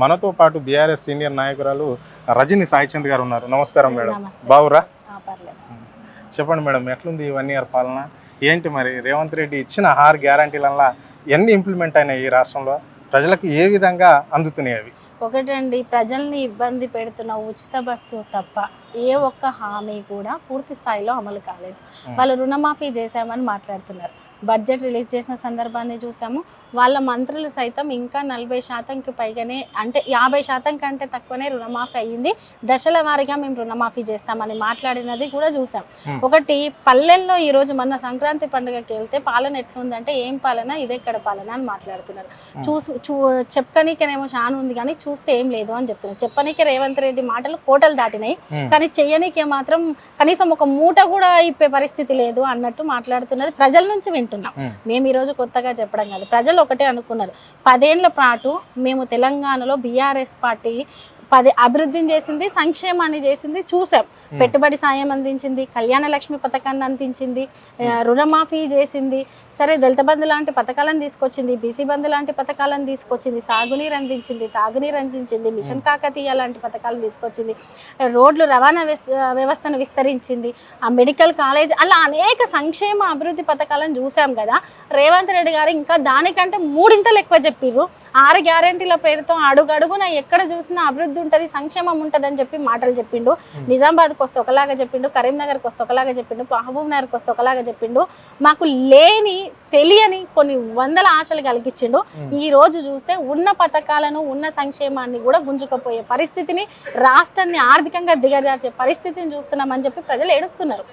మనతో పాటు BRS senior నాయకురాలు రజని సాయిచంద్ గారు ఉన్నారు. నమస్కారం మేడం. నమస్తే. బావురా? పర్లేదు. చెప్పండి మేడం, ఎట్లుంది ఈ 1 ఇయర్ పాలన? ఏంటి మరి రేవంత్ రెడ్డి ఇచ్చిన 6 గ్యారంటీలలో ఎన్ని ఇంప్లిమెంట్ అయినాయి? ఈ రాష్ట్రంలో ప్రజలకు ఏ విధంగా అందుతున్నాయి అవి? ఒకటండి, ప్రజల్ని ఇబ్బంది పెడుతున్న ఉచిత బస్సు తప్ప ఏ ఒక్క హామీ కూడా పూర్తి స్థాయిలో అమలు కాలేదు. వాళ్ళు రుణమాఫీ చేశామని మాట్లాడుతున్నారు. బడ్జెట్ రిలీజ్ చేసిన సందర్భాన్ని చూసాము. వాళ్ళ మంత్రులు సైతం ఇంకా 40% పైగానే, అంటే 50% కంటే తక్కువనే రుణమాఫీ అయ్యింది, దశల వారీగా మేము రుణమాఫీ చేస్తామని మాట్లాడినది కూడా చూసాం. ఒకటి, పల్లెల్లో ఈరోజు మొన్న సంక్రాంతి పండుగకి వెళ్తే పాలన ఎట్లుందంటే ఏం పాలన, ఇదెక్కడ పాలన అని మాట్లాడుతున్నారు. చెప్పనీకేనేమో చాలా ఉంది కానీ చూస్తే ఏం లేదు అని చెప్తున్నారు. చెప్పనీకే రేవంత్ రెడ్డి మాటలు కోటలు దాటినాయి, కానీ చెయ్యనీకే మాత్రం కనీసం ఒక మూట కూడా ఇప్పే పరిస్థితి లేదు అన్నట్టు మాట్లాడుతున్నది ప్రజల నుంచి వింటున్నాం. మేము ఈరోజు కొత్తగా చెప్పడం కాదు, ప్రజలు ఒకటే అనుకున్నారు. 10 ఏళ్ల పాటు మేము తెలంగాణలో బీఆర్ఎస్ పార్టీ అభివృద్ధిని చేసింది, సంక్షేమాన్ని చేసింది చూసాం. పెట్టుబడి సాయం అందించింది, కళ్యాణ లక్ష్మి పథకాన్ని అందించింది, రుణమాఫీ చేసింది, సరే దళిత బంధు లాంటి పథకాలను తీసుకొచ్చింది, బీసీ బంధు లాంటి పథకాలను తీసుకొచ్చింది, సాగునీరు అందించింది, తాగునీరు అందించింది, మిషన్ కాకతీయ లాంటి పథకాలను తీసుకొచ్చింది, రోడ్లు రవాణా వ్యవస్థను విస్తరించింది, ఆ మెడికల్ కాలేజ్, అలా అనేక సంక్షేమ అభివృద్ధి పథకాలను చూసాం కదా. రేవంత్ రెడ్డి గారు ఇంకా దానికంటే 3 ఇంతలు ఎక్కువ చెప్పిర్రు. 6 గ్యారెంటీల పేరుతో అడుగడుగున ఎక్కడ చూసినా అభివృద్ధి ఉంటుంది, సంక్షేమం ఉంటుంది అని చెప్పి మాటలు చెప్పిండు. నిజామాబాద్కి వస్తే ఒకలాగా చెప్పిండు, కరీంనగర్కి వస్తే ఒకలాగా చెప్పిండు, మహబూబ్ నగర్కి వస్తే ఒకలాగా చెప్పిండు. మాకు లేని తెలియని కొన్ని వందల ఆశలు కలిగించిండు. ఈ రోజు చూస్తే ఉన్న పథకాలను, ఉన్న సంక్షేమాన్ని కూడా గుంజుకుపోయే పరిస్థితిని, రాష్ట్రాన్ని ఆర్థికంగా దిగజార్చే పరిస్థితిని చూస్తున్నామని చెప్పి ప్రజలు ఏడుస్తున్నారు.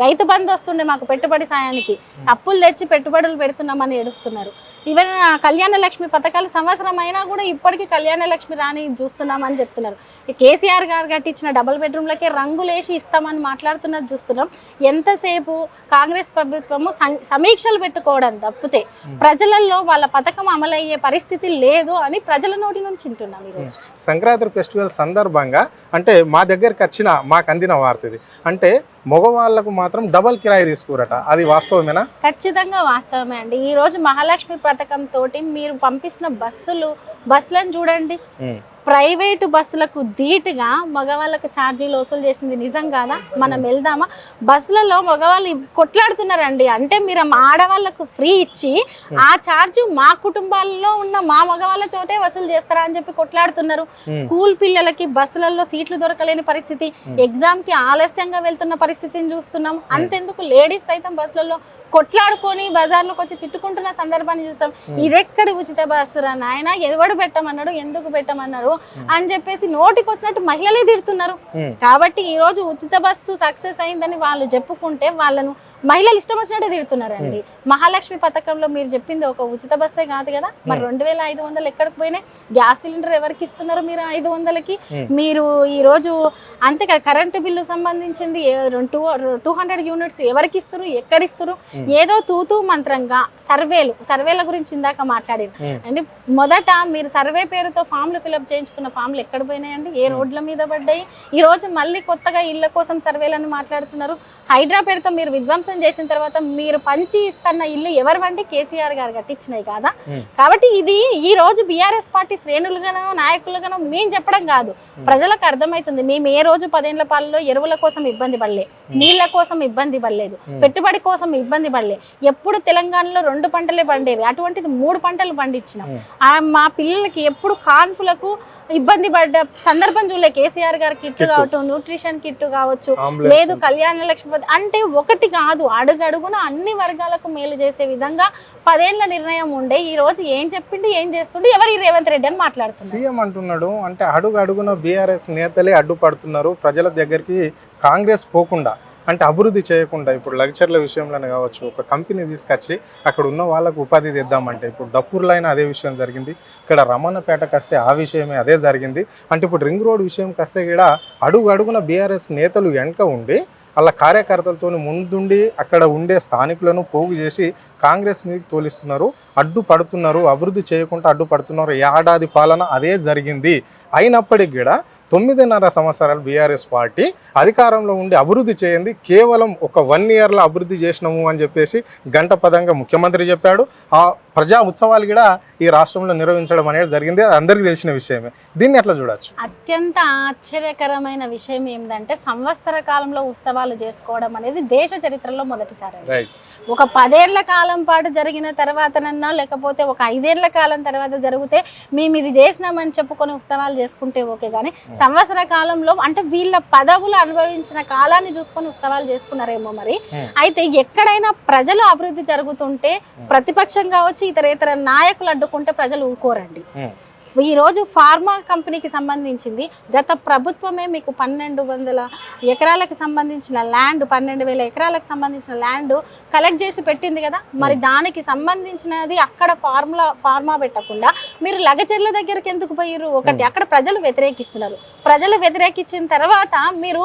రైతు బంధు వస్తుండే మాకు పెట్టుబడి సాయానికి, అప్పులు తెచ్చి పెట్టుబడులు పెడుతున్నామని ఏడుస్తున్నారు. ఈవెన్ కళ్యాణ లక్ష్మి పథకాలు సంవత్సరం అయినా కూడా ఇప్పటికీ కళ్యాణ లక్ష్మి రాని చూస్తున్నామని చెప్తున్నారు. కేసీఆర్ గారు కట్టించిన డబుల్ బెడ్రూమ్లకే రంగులేసి ఇస్తామని మాట్లాడుతున్నది చూస్తున్నాం. ఎంతసేపు కాంగ్రెస్ ప్రభుత్వము సమీక్షలు పెట్టుకోవడం తప్పితే ప్రజలలో వాళ్ళ పథకం అమలయ్యే పరిస్థితి లేదు అని ప్రజల నోటి నుంచి వింటున్నాం. ఈరోజు సంక్రాంతి ఫెస్టివల్ సందర్భంగా అంటే మా దగ్గరికి వచ్చిన మాకు అందిన వార్త ఇది, అంటే మగవాళ్ళకు మాత్రం డబల్ కిరాయి తీసుకురట, అది వాస్తవమేనా? ఖచ్చితంగా వాస్తవమే అండి. ఈ రోజు మహాలక్ష్మి పథకం తోటి మీరు పంపిస్తున్న బస్సులను చూడండి, ప్రైవేటు బస్సులకు ధీటుగా మగవాళ్ళకు ఛార్జీలు వసూలు చేసింది నిజం కాదా? మనం వెళ్దామా? బస్సులలో మగవాళ్ళు కొట్లాడుతున్నారండి. అంటే మీరు ఆడవాళ్ళకు ఫ్రీ ఇచ్చి ఆ ఛార్జ్ మా కుటుంబాల్లో ఉన్న మా మగవాళ్ళ చోటే వసూలు చేస్తారా అని చెప్పి కొట్లాడుతున్నారు. స్కూల్ పిల్లలకి బస్సులలో సీట్లు దొరకలేని పరిస్థితి, ఎగ్జామ్కి ఆలస్యంగా వెళ్తున్న పరిస్థితిని చూస్తున్నాం. అంతెందుకు లేడీస్ సైతం బస్సులలో కొట్లాడుకొని బజార్లోకి వచ్చి తిట్టుకుంటున్న సందర్భాన్ని చూసాం. ఇదెక్కడి ఉచిత బస్సురా నాయన, ఎవడు పెట్టమన్నాడు, ఎందుకు పెట్టమన్నారు అని చెప్పేసి నోటికి వచ్చినట్టు మహిళలే తిడుతున్నారు. కాబట్టి ఈ రోజు ఉచిత బస్సు సక్సెస్ అయిందని వాళ్ళు చెప్పుకుంటే వాళ్ళను మహిళలు ఇష్టం వచ్చినట్టే తిడుతున్నారండి. మహాలక్ష్మి పథకంలో మీరు చెప్పింది ఒక ఉచిత బస్సే కాదు కదా, మరి 2500 ఎక్కడికి పోయినాయి? గ్యాస్ సిలిండర్ ఎవరికి ఇస్తున్నారు మీరు 500కి? మీరు ఈ రోజు అంతే కదా, కరెంటు బిల్లు సంబంధించింది 200 యూనిట్స్ ఎవరికి ఇస్తారు, ఎక్కడిస్తారు? ఏదో తూతూ మంత్రంగా సర్వేల గురించి ఇందాక మాట్లాడారు అండి. మొదట మీరు సర్వే పేరుతో ఫామ్లు ఫిలప్ చేయించుకున్న ఫామ్లు ఎక్కడ పోయినాయండి? ఏ రోడ్ల మీద పడ్డాయి? ఈ రోజు మళ్ళీ కొత్తగా ఇళ్ల కోసం సర్వేలను మాట్లాడుతున్నారు. హైడ్రా పేరుతో మీరు విధ్వంసం చేసిన తర్వాత మీరు పంచి ఇస్తున్న ఇల్లు ఎవరివండి? కేసీఆర్ గారు కట్టించినాయి కాదా? కాబట్టి ఇది ఈ రోజు బీఆర్ఎస్ పార్టీ శ్రేణులుగానో నాయకులుగానో మేము చెప్పడం కాదు, ప్రజలకు అర్థమవుతుంది. మేము ఏ రోజు 10 ఏళ్ల పాలలో ఎరువుల కోసం ఇబ్బంది పడలే, నీళ్ల కోసం ఇబ్బంది పడలేదు, పెట్టుబడి కోసం ఇబ్బంది పడలే. ఎప్పుడు తెలంగాణలో 2 పంటలే పండేవి, అటువంటిది 3 పంటలు పండించినాం. మా పిల్లలకి ఎప్పుడు కాన్పులకు ఇబ్బంది పడ్డ సందర్భం చూడలే. కేసీఆర్ గారి కిట్ కావచ్చు, న్యూట్రిషన్ కిట్ కావచ్చు, లేదు కళ్యాణ లక్ష్మి, అంటే ఒకటి కాదు, అడుగడుగున అన్ని వర్గాలకు మేలు చేసే విధంగా 10 ఏళ్ల నిర్ణయం ఉండే. ఈ రోజు ఏం చెప్పిండు, ఏం చేస్తుండే, ఎవరి రేవంత్ రెడ్డి అని మాట్లాడుతున్నారు. సీఎం అంటున్నాడు అంటే అడుగడుగున బీఆర్ఎస్ నేతలే అడ్డుపడుతున్నారు ప్రజల దగ్గరికి, కాంగ్రెస్ పోకుండా అంటే అభివృద్ధి చేయకుండా. ఇప్పుడు లెక్చర్ల విషయంలోనే కావచ్చు, ఒక కంపెనీ తీసుకొచ్చి అక్కడ ఉన్న వాళ్ళకు ఉపాధి తెద్దామంటే, ఇప్పుడు దప్పూర్లో అయినా అదే విషయం జరిగింది, ఇక్కడ రమణపేటకు వస్తే ఆ విషయమే అదే జరిగింది. అంటే ఇప్పుడు రింగ్ రోడ్ విషయంకి వస్తే కూడా అడుగడుగున బీఆర్ఎస్ నేతలు వెనక ఉండి వాళ్ళ కార్యకర్తలతో ముందుండి అక్కడ ఉండే స్థానికులను పోగు చేసి కాంగ్రెస్ మీదకి తోలిస్తున్నారు, అడ్డుపడుతున్నారు, అభివృద్ధి చేయకుండా అడ్డుపడుతున్నారు. ఏడాది పాలన అదే జరిగింది. అయినప్పటికీ కూడా 9.5 సంవత్సరాలు బీఆర్ఎస్ పార్టీ అధికారంలో ఉండి అభివృద్ధి చేయండి, కేవలం ఒక 1 ఇయర్లో అభివృద్ధి చేసినాము అని చెప్పేసి గంట పదంగా ముఖ్యమంత్రి చెప్పాడు. ఆ ప్రజా ఉత్సవాలు కూడా ఈ రాష్ట్రంలో నిర్వహించడం అనేది జరిగింది, అది అందరికీ తెలిసిన విషయమే. దీన్ని ఎట్లా చూడొచ్చు? అత్యంత ఆశ్చర్యకరమైన విషయం ఏంటంటే సంవత్సర కాలంలో ఉత్సవాలు చేసుకోవడం అనేది దేశ చరిత్రలో మొదటిసారి. రైట్. ఒక 10 ఏళ్ల కాలం పాటు జరిగిన తర్వాతనన్నా లేకపోతే ఒక 5 ఏళ్ల కాలం తర్వాత జరిగితే మేము ఇది చేసినామని చెప్పుకొని ఉత్సవాలు చేసుకుంటే ఓకే, కానీ సంవత్సర కాలంలో అంటే వీళ్ళ పదవులు అనుభవించిన కాలాన్ని చూసుకొని ఉత్సవాలు చేసుకున్నారేమో మరి. అయితే ఎక్కడైనా ప్రజలు అభివృద్ధి జరుగుతుంటే ప్రతిపక్షం కావచ్చు ఇతర నాయకులు అడ్డుకుంటే ప్రజలు ఊకోరండి. ఈ రోజు ఫార్మా కంపెనీకి సంబంధించింది గత ప్రభుత్వమే మీకు 1200 ఎకరాలకు సంబంధించిన ల్యాండ్, 12,000 ఎకరాలకు సంబంధించిన ల్యాండ్ కలెక్ట్ చేసి పెట్టింది కదా. మరి దానికి సంబంధించినది అక్కడ ఫార్మా పెట్టకుండా మీరు లగచెర్ల దగ్గరికి ఎందుకు పోయారు? ఒకటి అక్కడ ప్రజలు వ్యతిరేకిస్తున్నారు. ప్రజలు వ్యతిరేకించిన తర్వాత మీరు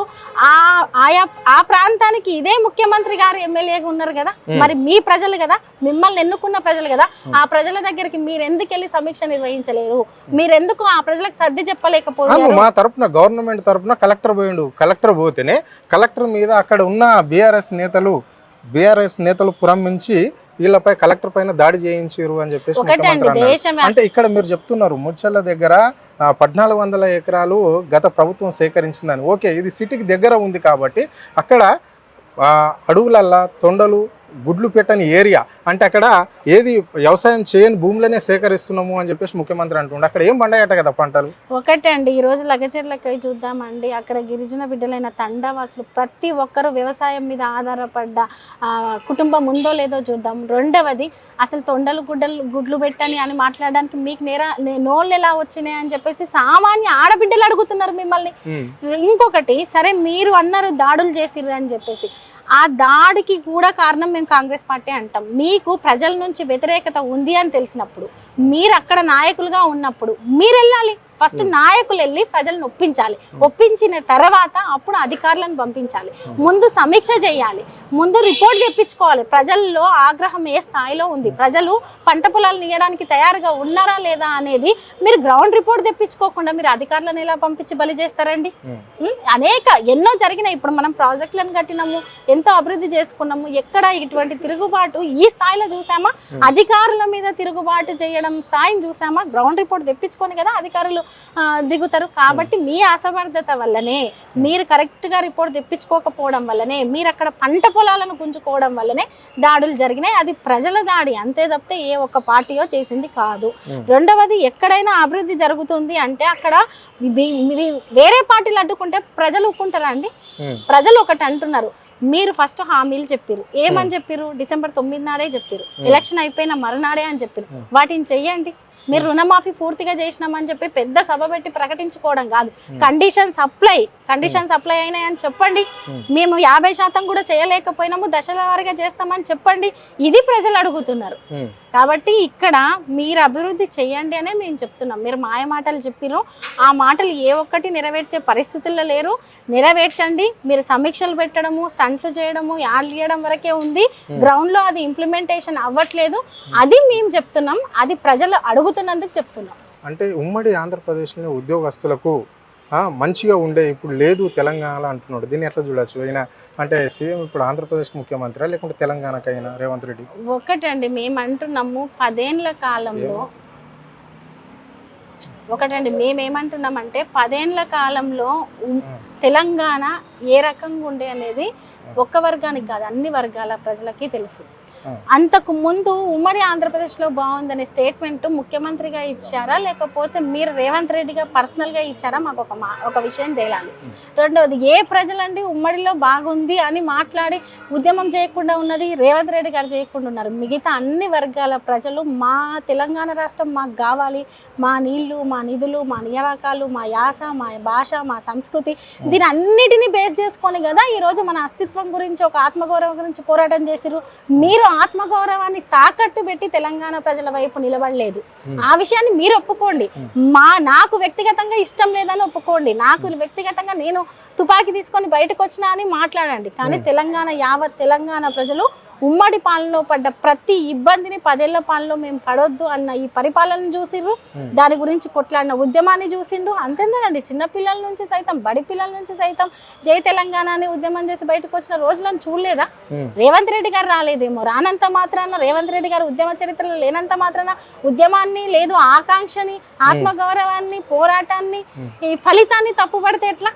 ఆ ప్రాంతానికి ఇదే ముఖ్యమంత్రి గారు ఎమ్మెల్యేగా ఉన్నారు కదా, మరి మీ ప్రజలు కదా, మిమ్మల్ని ఎన్నుకున్న ప్రజలు కదా, ఆ ప్రజల దగ్గరికి మీరు ఎందుకు వెళ్ళి సమీక్ష నిర్వహించలేరు? మీరెందుకు ఆ ప్రజలకు సర్ది చెప్పలేకపోయారు? మా తరపున గవర్నమెంట్ తరపున కలెక్టర్ పోయిండు, కలెక్టర్ పోతేనే కలెక్టర్ మీద అక్కడ ఉన్న బీఆర్ఎస్ నేతలు పురమించి వీళ్ళపై కలెక్టర్ పైన దాడి చేయించారు అని చెప్పేసి అంటే ఇక్కడ మీరు చెప్తున్నారు ముచ్చర్ల దగ్గర 1400 ఎకరాలు గత ప్రభుత్వం సేకరించిందని. ఓకే, ఇది సిటీకి దగ్గర ఉంది కాబట్టి అక్కడ అడవులల్లా తొండలు గుడ్లు పెట్టని ఏరియా, అంటే అక్కడ ఏది వ్యవసాయం చేయని భూములనే సేకరిస్తున్నాము అని చెప్పేసి ముఖ్యమంత్రి అంటుండే. అక్కడ ఏం పండాయట కదా పంటలు? ఒకటే అండి, ఈ రోజు లగచెర్లకై చూద్దామండి, అక్కడ గిరిజన బిడ్డలైన తండావాసులు ప్రతి ఒక్కరు వ్యవసాయం మీద ఆధారపడ్డ కుటుంబం ఉందో లేదో చూద్దాం. రెండవది అసలు తొండలు గుడ్లు పెట్టని అని మాట్లాడడానికి మీకు నోళ్ళు ఎలా వచ్చినాయి అని చెప్పేసి సామాన్య ఆడబిడ్డలు అడుగుతున్నారు మిమ్మల్ని. ఇంకొకటి, సరే మీరు అన్నారు దాడులు చేసిర్రు అని చెప్పేసి, ఆ దాడికి కూడా కారణం మేము కాంగ్రెస్ పార్టీ అంటాం. మీకు ప్రజల నుంచి వ్యతిరేకత ఉంది అని తెలిసినప్పుడు, మీరు అక్కడ నాయకులుగా ఉన్నప్పుడు మీరు వెళ్ళాలి. ఫస్ట్ నాయకులు వెళ్ళి ప్రజలను ఒప్పించాలి. ఒప్పించిన తర్వాత అప్పుడు అధికారులను పంపించాలి. ముందు సమీక్ష చేయాలి, ముందు రిపోర్ట్ తెప్పించుకోవాలి. ప్రజల్లో ఆగ్రహం ఏ స్థాయిలో ఉంది, ప్రజలు పంట పొలాలు నీయడానికి తయారుగా ఉన్నారా లేదా అనేది మీరు గ్రౌండ్ రిపోర్ట్ తెప్పించుకోకుండా మీరు అధికారులను ఎలా పంపించి బలి చేస్తారండి? ఎన్నో జరిగినాయి. ఇప్పుడు మనం ప్రాజెక్టులను కట్టినాము, ఎంతో అభివృద్ధి చేసుకున్నాము, ఎక్కడ ఇటువంటి తిరుగుబాటు ఈ స్థాయిలో చూసామా? అధికారుల మీద తిరుగుబాటు చేయడం స్థాయిని చూసామా? గ్రౌండ్ రిపోర్ట్ తెప్పించుకొని కదా అధికారులు దిగుతారు. కాబట్టి మీ అసమర్థత వల్లనే, మీరు కరెక్ట్ గా రిపోర్ట్ తెప్పించుకోకపోవడం వల్లనే, మీరు అక్కడ పంట పొలాలను గుంజుకోవడం వల్లనే దాడులు జరిగినాయి. అది ప్రజల దాడి అంతే తప్పితే ఏ ఒక్క పార్టీయో చేసింది కాదు. రెండవది, ఎక్కడైనా అభివృద్ధి జరుగుతుంది అంటే అక్కడ వేరే పార్టీలు అడ్డుకుంటే ప్రజలు ఒప్పుకుంటారా అండి? ప్రజలు ఒకటి అంటున్నారు, మీరు ఫస్ట్ హామీలు చెప్పారు. ఏమని చెప్పారు? డిసెంబర్ 9 నాడే చెప్పారు, ఎలక్షన్ అయిపోయిన మరునాడే అని చెప్పారు. వాటిని చెయ్యండి. మీరు రుణమాఫీ పూర్తిగా చేసినామని చెప్పి పెద్ద సభ పెట్టి ప్రకటించుకోవడం కాదు. కండిషన్ సప్లై అయినాయని చెప్పండి. మేము 50% కూడా చేయలేకపోయినాము, దశల వారీగా చేస్తామని చెప్పండి. ఇది ప్రజలు అడుగుతున్నారు. కాబట్టి ఇక్కడ మీరు అభివృద్ధి చేయండి అనే మేము చెప్తున్నాం. మీరు మాయ మాటలు చెప్పిరు, ఆ మాటలు ఏ ఒక్కటి నెరవేర్చే పరిస్థితుల్లో లేరు. నెరవేర్చండి. మీరు సమీక్షలు పెట్టడము, స్టంట్లు చేయడము, యాడ్లు చేయడం వరకే ఉంది. గ్రౌండ్ లో అది ఇంప్లిమెంటేషన్ అవ్వట్లేదు. అది మేము చెప్తున్నాం, అది ప్రజలు అడుగుతున్నందుకు చెప్తున్నాం. అంటే ఉమ్మడి ఆంధ్రప్రదేశ్లో ఉద్యోగస్తులకు మంచిగా ఉండే ఇప్పుడు లేదు తెలంగాణలో అంటున్నాడు. దీన్ని ఎట్లా చూడొచ్చు? అయినా అంటే సీఎం ఇప్పుడు ఆంధ్రప్రదేశ్ ముఖ్యమంత్రి లేకుంటే తెలంగాణకైనా రేవంత్ రెడ్డి? ఒకటండి, మేము అంటున్నాము 10 ఏళ్ల కాలంలో, మేమేమంటున్నామంటే 10 ఏళ్ల కాలంలో తెలంగాణ ఏ రకంగా ఉండే అనేది ఒక్క వర్గానికి కాదు, అన్ని వర్గాల ప్రజలకి తెలుసు. అంతకు ముందు ఉమ్మడి ఆంధ్రప్రదేశ్లో బాగుందనే స్టేట్మెంట్ ముఖ్యమంత్రిగా ఇచ్చారా, లేకపోతే మీరు రేవంత్ రెడ్డిగా పర్సనల్గా ఇచ్చారా? మాకు ఒక విషయం తేలాలి. రెండవది, ఏ ప్రజలండి ఉమ్మడిలో బాగుంది అని మాట్లాడి ఉద్యమం చేయకుండా ఉన్నది? రేవంత్ రెడ్డి గారు చేయకుండా ఉన్నారు. మిగతా అన్ని వర్గాల ప్రజలు మా తెలంగాణ రాష్ట్రం మాకు కావాలి, మా నీళ్లు, మా నిధులు, మా నియామకాలు, మా యాస, మా భాష, మా సంస్కృతి, దీని అన్నిటినీ బేస్ చేసుకొని కదా ఈరోజు మన అస్తిత్వం గురించి, ఒక ఆత్మగౌరవం గురించి పోరాటం చేసిరు. మీరు ఆత్మగౌరవాన్ని తాకట్టు పెట్టి తెలంగాణ ప్రజల వైపు నిలబడలేదు. ఆ విషయాన్ని మీరు ఒప్పుకోండి. నాకు వ్యక్తిగతంగా ఇష్టం లేదని ఒప్పుకోండి. నాకు వ్యక్తిగతంగా నేను తుపాకీ తీసుకొని బయటకు వచ్చినా అని మాట్లాడండి. కానీ యావత్ తెలంగాణ ప్రజలు ఉమ్మడి పాలనలో పడ్డ ప్రతి ఇబ్బందిని 10 ఏళ్ల పాలనలో మేము పడొద్దు అన్న ఈ పరిపాలన చూసిండ్రు, దాని గురించి కొట్లాడిన ఉద్యమాన్ని చూసిండు. అంతేందండి, చిన్న పిల్లల నుంచి సైతం బడి పిల్లల నుంచి సైతం జై తెలంగాణ అని ఉద్యమం చేసి బయటకు వచ్చిన రోజులను చూడలేదా? రేవంత్ రెడ్డి గారు రాలేదేమో, రానంత మాత్రాన రేవంత్ రెడ్డి గారు ఉద్యమ చరిత్రలో లేనంత మాత్రాన ఉద్యమాన్ని లేదు ఆకాంక్షని, ఆత్మగౌరవాన్ని, పోరాటాన్ని, ఈ ఫలితాన్ని తప్పుపడితే ఎట్లా?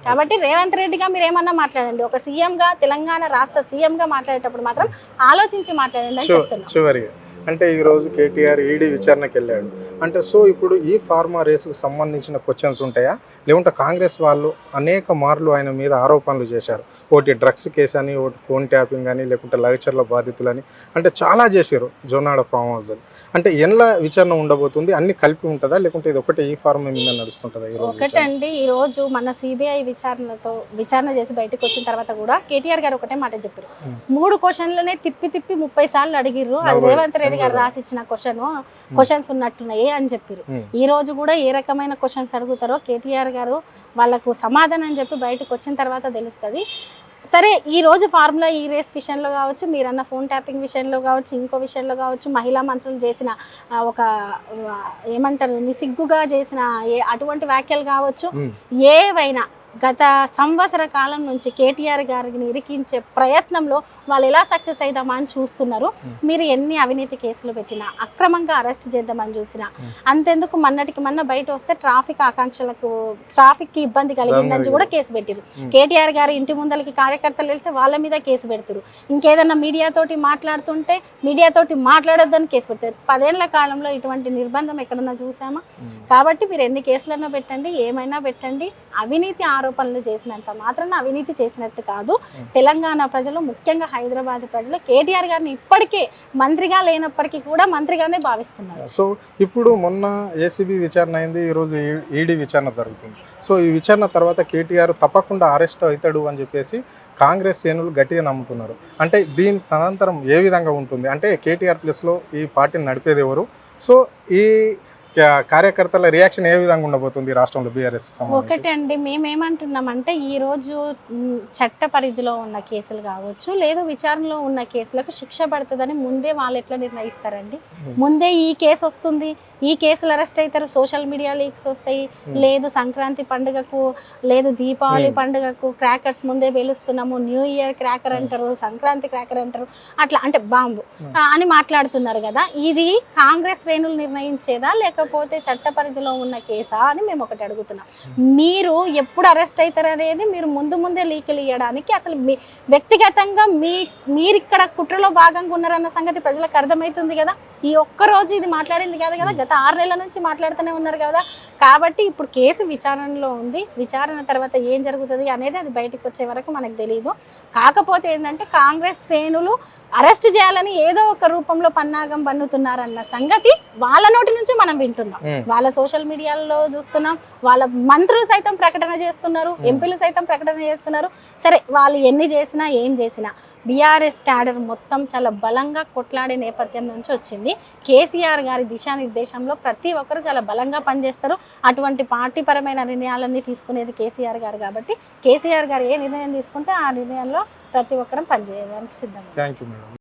కాబట్టి రేవంత్ రెడ్డిగా మీరు ఏమన్నా మాట్లాడండి, ఒక సీఎంగా, తెలంగాణ రాష్ట్ర సీఎంగా మాట్లాడేటప్పుడు మాత్రం ఆలోచించి మాట్లాడండి అని చెప్తున్నా. చివరిగా అంటే ఈరోజు కేటీఆర్ ఈడీ విచారణకి వెళ్ళాడు అంటే, సో ఇప్పుడు ఈ ఫార్మా రేసుకు సంబంధించిన క్వశ్చన్స్ ఉంటాయా, లేకుంటే కాంగ్రెస్ వాళ్ళు అనేక మార్లు ఆయన మీద ఆరోపణలు చేశారు, ఒకటి డ్రగ్స్ కేసు అని, ఒకటి ఫోన్ ట్యాపింగ్ అని, లేకుంటే లగచర్ల బాధితులని, అంటే చాలా చేశారు జొన్నాడ ఫామ్ హౌస్ అని. అంటే ఎలా విచారణ ఉండబోతుంది, అన్ని కలిపి ఉంటుందా, లేకుంటే ఇది ఒకటి ఈ ఫార్మా మీద నడుస్తుంటుందా? ఒకటండి, ఈరోజు మన సిబిఐ విచారణ చేసి బయటకు వచ్చిన తర్వాత కూడా కేటీఆర్ గారు ఒకటే మాట చెప్పారు, 3 క్వశ్చన్లనే తిప్పి 30 సార్లు అడిగిర్రు, అది రేవంత్ రెడ్డి గారు రాసిచ్చిన క్వశ్చన్స్ ఉన్నట్టున్నాయి అని చెప్పారు. ఈ రోజు కూడా ఏ రకమైన క్వశ్చన్స్ అడుగుతారో కేటీఆర్ గారు వాళ్ళకు సమాధానం చెప్పి బయటకు వచ్చిన తర్వాత తెలుస్తుంది. సరే, ఈ రోజు ఫార్ములా ఈ రేస్ విషయంలో కావచ్చు, మీరన్న ఫోన్ ట్యాపింగ్ విషయంలో కావచ్చు, ఇంకో విషయంలో కావచ్చు, మహిళా మంత్రులు చేసిన ఒక ఏమంటారు నిసిగ్గుగా చేసిన అటువంటి వ్యాఖ్యలు కావచ్చు, ఏవైనా గత సంవత్సర కాలం నుంచి కేటీఆర్ గారిని ఇరికించే ప్రయత్నంలో వాళ్ళు ఎలా సక్సెస్ అవుదామా అని చూస్తున్నారు. మీరు ఎన్ని అవినీతి కేసులు పెట్టినా, అక్రమంగా అరెస్ట్ చేద్దామని చూసినా, అంతెందుకు మొన్న బయట వస్తే ట్రాఫిక్ ఇబ్బంది కలిగిందని కూడా కేసు పెట్టారు. కేటీఆర్ గారు ఇంటి ముందలకి కార్యకర్తలు వెళ్తే వాళ్ళ మీద కేసు పెడతారు. ఇంకేదన్నా మీడియాతోటి మాట్లాడుతుంటే మీడియాతోటి మాట్లాడొద్దని కేసు పెడతారు. 10 ఏళ్ల కాలంలో ఇటువంటి నిర్బంధం ఎక్కడన్నా చూసామా? కాబట్టి మీరు ఎన్ని కేసులన్నా పెట్టండి, ఏమైనా పెట్టండి, అవినీతి ఆరోపణలు చేసినంత మాత్రాన అవినీతి చేసినట్టు కాదు. తెలంగాణ ప్రజలు, ముఖ్యంగా హైదరాబాద్ ప్రజలు కేటీఆర్ గారిని ఇప్పటికే మంత్రిగా లేనప్పటికీ కూడా మంత్రిగానే భావిస్తున్నారు. సో ఇప్పుడు మొన్న ఏసీబీ విచారణ అయింది, ఈరోజు ఈడీ విచారణ జరుగుతుంది. సో ఈ విచారణ తర్వాత కేటీఆర్ తప్పకుండా అరెస్ట్ అవుతాడు అని చెప్పేసి కాంగ్రెస్ శ్రేణులు గట్టిగా నమ్ముతున్నారు. అంటే దీని తదనంతరం ఏ విధంగా ఉంటుంది, అంటే కేటీఆర్ ప్లేస్లో ఈ పార్టీని నడిపేది ఎవరు? సో ఈ కార్యకర్తల రియాక్షన్ ఏ విధంగా ఉండబోతుంది రాష్ట్రంలో బీఆర్ఎస్? ఒకటే అండి, మేమేమంటున్నామంటే ఈరోజు చట్ట పరిధిలో ఉన్న కేసులు కావచ్చు, లేదు విచారణలో ఉన్న కేసులకు శిక్ష పడుతుందని ముందే వాళ్ళు ఎట్లా నిర్ణయిస్తారండి? ముందే ఈ కేసు వస్తుంది, ఈ కేసులు అరెస్ట్ అవుతారు, సోషల్ మీడియా లీక్స్ వస్తాయి, లేదు సంక్రాంతి పండుగకు, లేదు దీపావళి పండుగకు క్రాకర్స్ ముందే పేలుస్తున్నాము, న్యూ ఇయర్ క్రాకర్ అంటారు, సంక్రాంతి క్రాకర్ అంటారు, అట్లా అంటే బాంబు అని మాట్లాడుతున్నారు కదా. ఇది కాంగ్రెస్ శ్రేణులు నిర్ణయించేదా లేకపోతే చట్ట పరిధిలో ఉన్న కేసా అని మేము ఒకటి అడుగుతున్నాం. మీరు ఎప్పుడు అరెస్ట్ అవుతారు అనేది మీరు ముందే లీకులు ఇవ్వడానికి, అసలు వ్యక్తిగతంగా మీరు ఇక్కడ కుట్రలో భాగంగా ఉన్నారన్న సంగతి ప్రజలకు అర్థమవుతుంది కదా. ఈ ఒక్కరోజు ఇది మాట్లాడింది కాదు కదా, గత 6 నెలల నుంచి మాట్లాడుతూనే ఉన్నారు కదా. కాబట్టి ఇప్పుడు కేసు విచారణలో ఉంది, విచారణ తర్వాత ఏం జరుగుతుంది అనేది అది బయటకు వచ్చే వరకు మనకు తెలియదు. కాకపోతే ఏంటంటే కాంగ్రెస్ శ్రేణులు అరెస్ట్ చేయాలని ఏదో ఒక రూపంలో పన్నాగం పన్నుతున్నారన్న సంగతి వాళ్ళ నోటి నుంచి మనం వింటున్నాం, వాళ్ళ సోషల్ మీడియాలో చూస్తున్నాం, వాళ్ళ మంత్రులు సైతం ప్రకటన చేస్తున్నారు, ఎంపీలు సైతం ప్రకటన చేస్తున్నారు. సరే, వాళ్ళు ఎన్ని చేసినా ఏం చేసినా బీఆర్ఎస్ క్యాడర్ మొత్తం చాలా బలంగా కొట్లాడే నేపథ్యం నుంచి వచ్చింది. కేసీఆర్ గారి దిశానిర్దేశంలో ప్రతి ఒక్కరు చాలా బలంగా పనిచేస్తారు. అటువంటి పార్టీపరమైన నిర్ణయాలన్నీ తీసుకునేది కేసీఆర్ గారు కాబట్టి కేసీఆర్ గారు ఏ నిర్ణయం తీసుకుంటే ఆ నిర్ణయంలో ప్రతి ఒక్కరం పనిచేయడానికి సిద్ధంగా. Thank you madam.